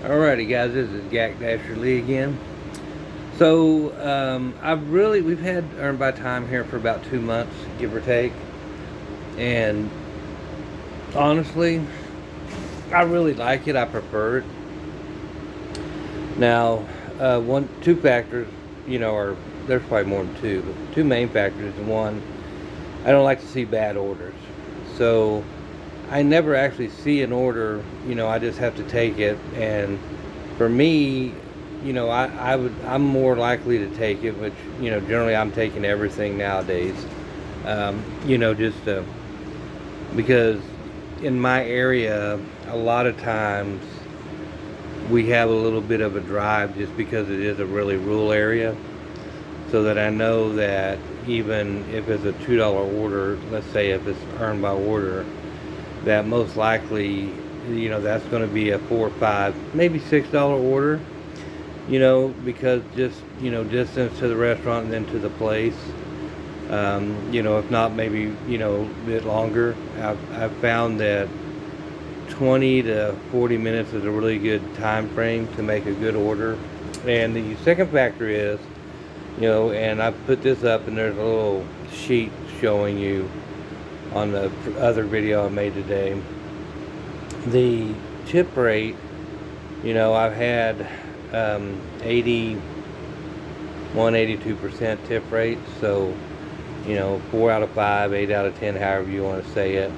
Alrighty guys, this is Gak Dasher Lee again. So we've had Earn by Time here for about 2 months, give or take. And honestly, I really like it. I prefer it. Now, two factors, are there's probably more than two, but two main factors. One, I don't like to see bad orders. So I never actually see an order, I just have to take it. And for me, I'm more likely to take it, which, generally I'm taking everything nowadays. Just because in my area, a lot of times we have a little bit of a drive just because it is a really rural area. So that I know that even if it's a $2 order, let's say if it's earned by order, that most likely, that's going to be a 4 or 5, maybe $6 order, because just, distance to the restaurant and then to the place. If not, maybe, a bit longer. I've found that 20 to 40 minutes is a really good time frame to make a good order. And the second factor is, and I put this up, and there's a little sheet showing you on the other video I made today. The tip rate, I've had 82% tip rate. So, 4 out of 5, 8 out of 10, however you want to say it.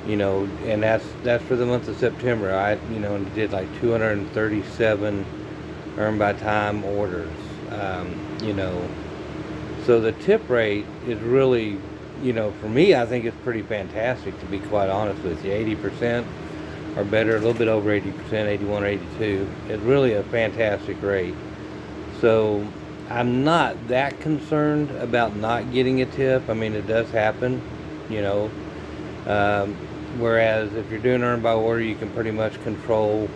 And that's for the month of September. I, did like 237 earned by time orders. So the tip rate is really, for me, I think it's pretty fantastic, to be quite honest with you. 80% or better, a little bit over 80%, 81 or 82. It's really a fantastic rate. So I'm not that concerned about not getting a tip. I mean, it does happen, whereas if you're doing earn by order, you can pretty much control,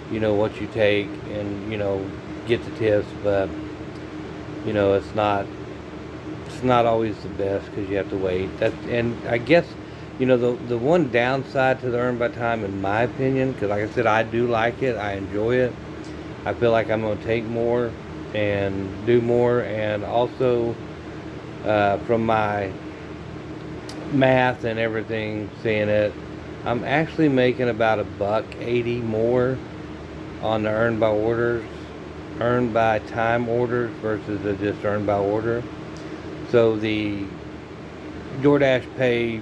what you take and, get the tips. But, it's not always the best because you have to wait. And I guess, the one downside to the earn by time, in my opinion, because like I said, I do like it, I enjoy it. I feel like I'm going to take more and do more, and also from my math and everything, seeing it, I'm actually making about $1.80 more on the earned by time orders versus the just earned by order. So the DoorDash pay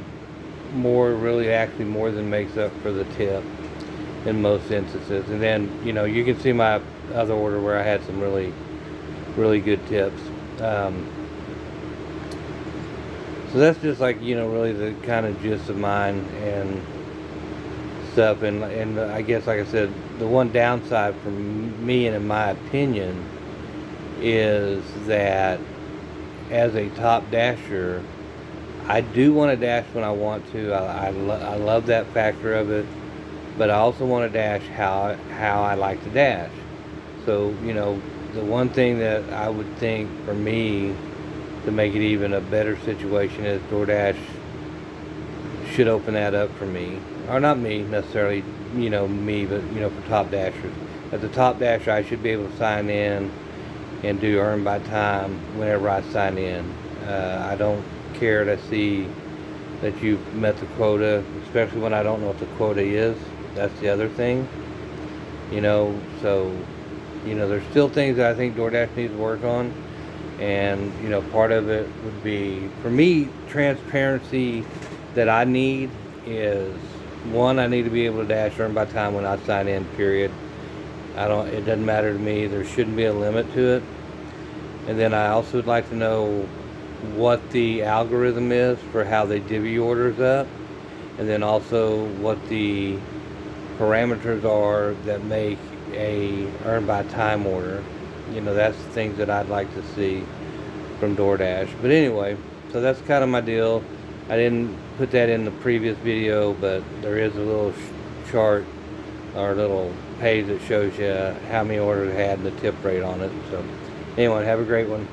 more, really actually more than makes up for the tip in most instances. And then, you can see my other order where I had some really, really good tips. So that's just like, really the kind of gist of mine and stuff. And I guess, like I said, the one downside for me, and in my opinion, is that as a top dasher, I do want to dash when I want to. I love that factor of it, but I also want to dash how I like to dash. So, the one thing that I would think for me to make it even a better situation is DoorDash should open that up for me. Or not me necessarily, me, but, for top dashers. As a top dasher, I should be able to sign in and do earn by time whenever I sign in. I don't care to see that you've met the quota, especially when I don't know what the quota is. That's the other thing. So, there's still things that I think DoorDash needs to work on. And, part of it would be, for me, transparency that I need is, one, I need to be able to dash earn by time when I sign in, period. It doesn't matter to me. There shouldn't be a limit to it. And then I also would like to know what the algorithm is for how they divvy orders up. And then also what the parameters are that make a earn by time order. That's the things that I'd like to see from DoorDash. But anyway, so that's kind of my deal. I didn't put that in the previous video, but there is a little chart or a little page that shows you how many orders I had and the tip rate on it. So anyway, have a great one.